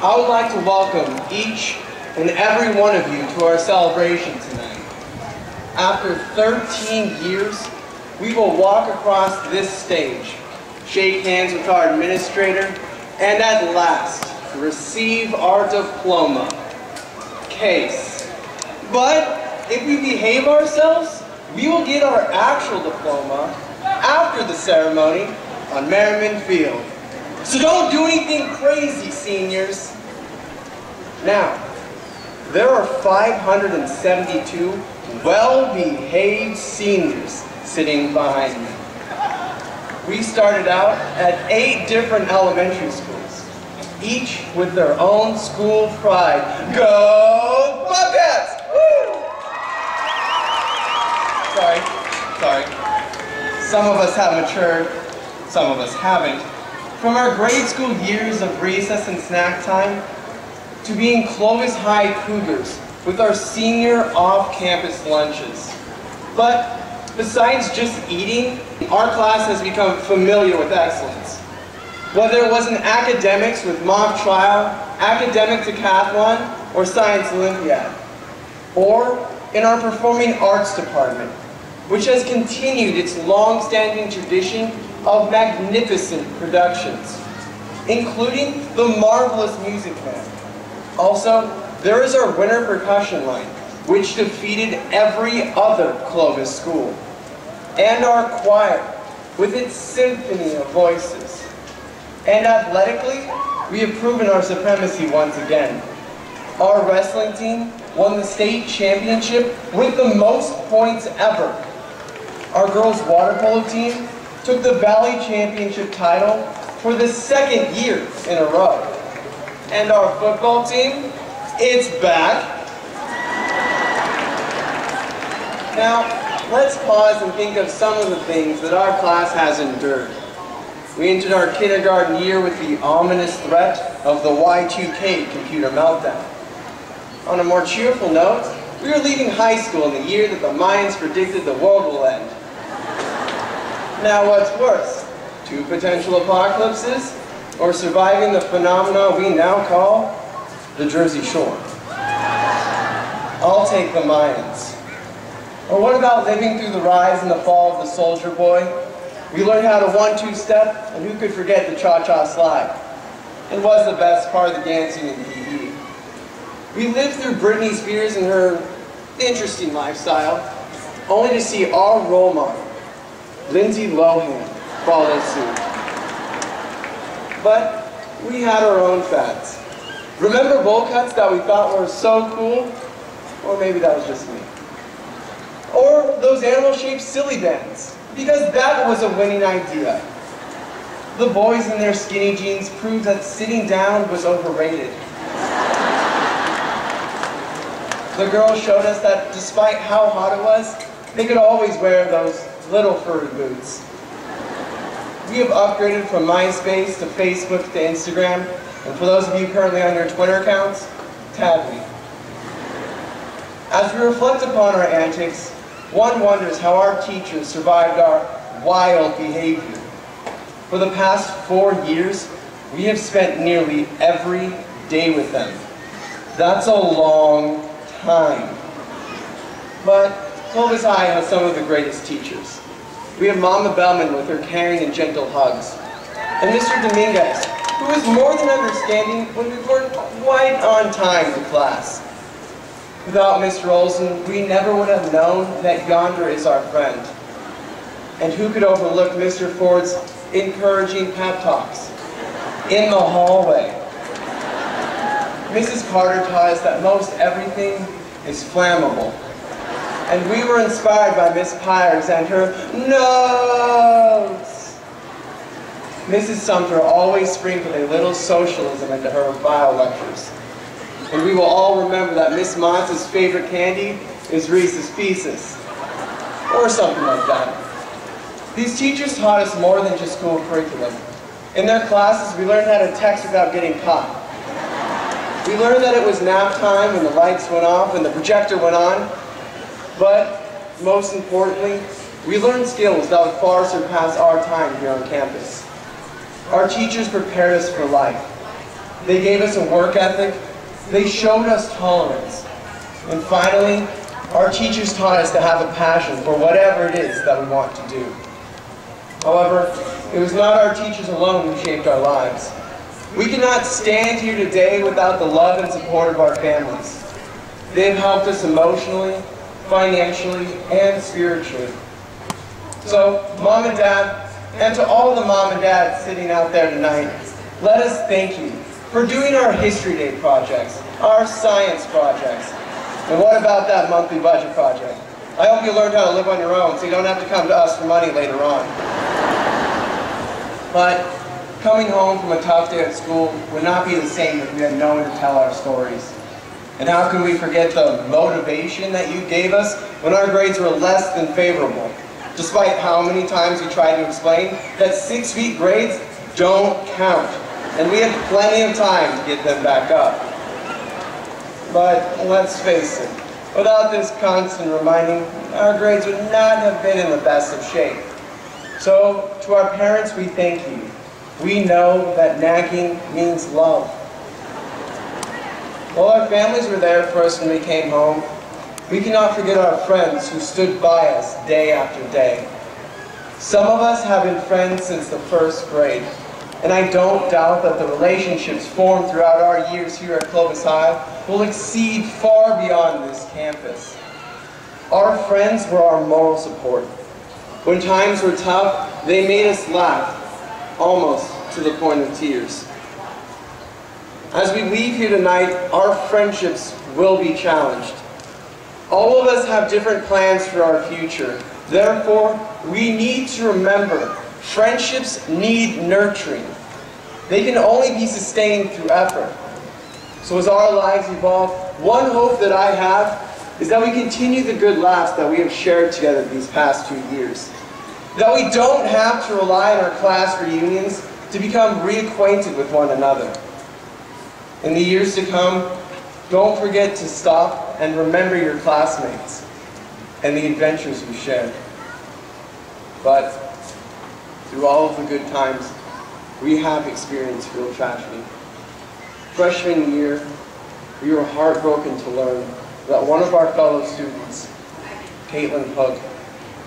I would like to welcome each and every one of you to our celebration tonight. After 13 years, we will walk across this stage, shake hands with our administrator, and at last, receive our diploma. Case. But if we behave ourselves, we will get our actual diploma after the ceremony on Merriman Field. So don't do anything crazy, seniors. Now, there are 572 well-behaved seniors sitting behind me. We started out at 8 different elementary schools, each with their own school pride. Go Bobcats! Woo! Sorry. Some of us have matured, some of us haven't. From our grade school years of recess and snack time, to being Clovis High Cougars with our senior off-campus lunches. But besides just eating, our class has become familiar with excellence. Whether it was in academics with mock trial, academic decathlon, or science olympiad, or in our performing arts department, which has continued its long-standing tradition of magnificent productions, including the marvelous Music Man. Also, there is our winter percussion line, which defeated every other Clovis school, and our choir, with its symphony of voices. And athletically, we have proven our supremacy once again. Our wrestling team won the state championship with the most points ever. Our girls' water polo team took the Valley Championship title for the 2nd year in a row. And our football team, it's back. Now, let's pause and think of some of the things that our class has endured. We entered our kindergarten year with the ominous threat of the Y2K computer meltdown. On a more cheerful note, we were leaving high school in the year that the Mayans predicted the world will end. Now what's worse, 2 potential apocalypses, or surviving the phenomena we now call the Jersey Shore? I'll take the Mayans. Or what about living through the rise and the fall of the Soldier Boy? We learned how to 1-2 step, and who could forget the cha-cha slide? It was the best part of the dancing in PE. We lived through Britney Spears and her interesting lifestyle, only to see our role model, Lindsay Lohan, follow suit. But we had our own fads. Remember bowl cuts that we thought were so cool? Or maybe that was just me. Or those animal-shaped silly bands, because that was a winning idea. The boys in their skinny jeans proved that sitting down was overrated. The girls showed us that despite how hot it was, they could always wear those little furry boots. We have upgraded from MySpace to Facebook to Instagram, and for those of you currently on your Twitter accounts, tag me. As we reflect upon our antics, one wonders how our teachers survived our wild behavior. For the past 4 years, we have spent nearly every day with them. That's a long time. But Clovis High has some of the greatest teachers. We have Mama Bellman with her caring and gentle hugs, and Mr. Dominguez, who is more than understanding when we weren't quite on time to class. Without Mr. Olson, we never would have known that yonder is our friend. And who could overlook Mr. Ford's encouraging pep talks in the hallway? Mrs. Carter taught us that most everything is flammable. And we were inspired by Miss Pyers and her notes. Mrs. Sumter always sprinkled a little socialism into her bio lectures. And we will all remember that Miss Motz's favorite candy is Reese's Pieces, or something like that. These teachers taught us more than just school curriculum. In their classes, we learned how to text without getting caught. We learned that it was nap time when the lights went off and the projector went on. But most importantly, we learned skills that would far surpass our time here on campus. Our teachers prepared us for life. They gave us a work ethic. They showed us tolerance. And finally, our teachers taught us to have a passion for whatever it is that we want to do. However, it was not our teachers alone who shaped our lives. We cannot stand here today without the love and support of our families. They have helped us emotionally, financially, and spiritually. So, Mom and Dad, and to all the Mom and Dads sitting out there tonight, let us thank you for doing our History Day projects, our science projects, and what about that monthly budget project? I hope you learned how to live on your own so you don't have to come to us for money later on. But coming home from a tough day at school would not be the same if we had no one to tell our stories. And how can we forget the motivation that you gave us when our grades were less than favorable, despite how many times we tried to explain that 6-week grades don't count, and we had plenty of time to get them back up. But let's face it, without this constant reminding, our grades would not have been in the best of shape. So, to our parents, we thank you. We know that nagging means love. While our families were there for us when we came home, we cannot forget our friends who stood by us day after day. Some of us have been friends since the first grade, and I don't doubt that the relationships formed throughout our years here at Clovis High will exceed far beyond this campus. Our friends were our moral support. When times were tough, they made us laugh, almost to the point of tears. As we leave here tonight, our friendships will be challenged. All of us have different plans for our future. Therefore, we need to remember, friendships need nurturing. They can only be sustained through effort. So as our lives evolve, one hope that I have is that we continue the good laughs that we have shared together these past 2 years. That we don't have to rely on our class reunions to become reacquainted with one another. In the years to come, don't forget to stop and remember your classmates and the adventures we shared. But through all of the good times, we have experienced real tragedy. Freshman year, we were heartbroken to learn that one of our fellow students, Caitlin Hook,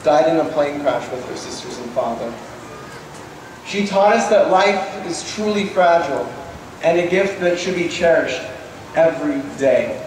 died in a plane crash with her sisters and father. She taught us that life is truly fragile and a gift that should be cherished every day.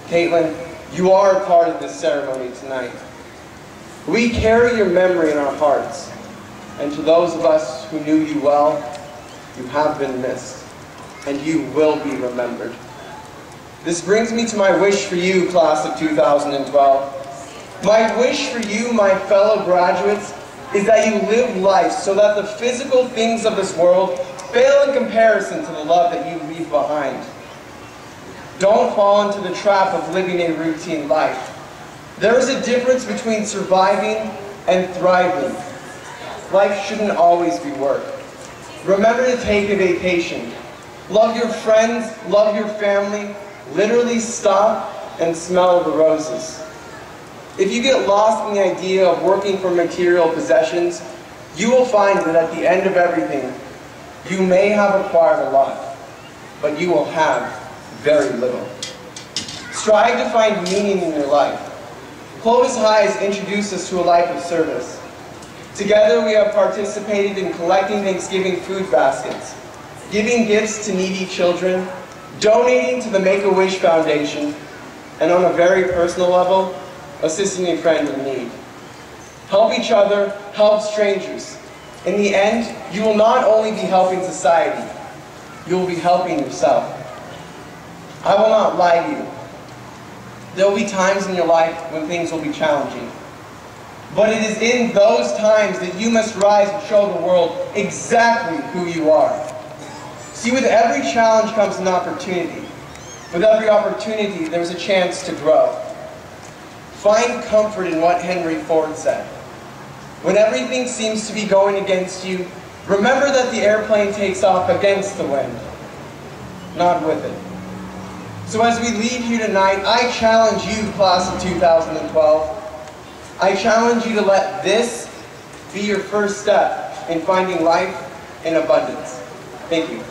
Caitlin, you are a part of this ceremony tonight. We carry your memory in our hearts, and to those of us who knew you well, you have been missed, and you will be remembered. This brings me to my wish for you, class of 2012. My wish for you, my fellow graduates, is that you live life so that the physical things of this world fail in comparison to the love that you leave behind. Don't fall into the trap of living a routine life. There is a difference between surviving and thriving. Life shouldn't always be work. Remember to take a vacation. Love your friends, love your family. Literally stop and smell the roses. If you get lost in the idea of working for material possessions, you will find that at the end of everything, you may have acquired a lot, but you will have very little. Strive to find meaning in your life. Clovis High has introduced us to a life of service. Together we have participated in collecting Thanksgiving food baskets, giving gifts to needy children, donating to the Make-A-Wish Foundation, and on a very personal level, assisting a friend in need. Help each other, help strangers. In the end, you will not only be helping society, you will be helping yourself. I will not lie to you. There will be times in your life when things will be challenging. But it is in those times that you must rise and show the world exactly who you are. See, with every challenge comes an opportunity. With every opportunity, there's a chance to grow. Find comfort in what Henry Ford said. When everything seems to be going against you, remember that the airplane takes off against the wind, not with it. So as we leave here tonight, I challenge you, class of 2012. I challenge you to let this be your first step in finding life in abundance. Thank you.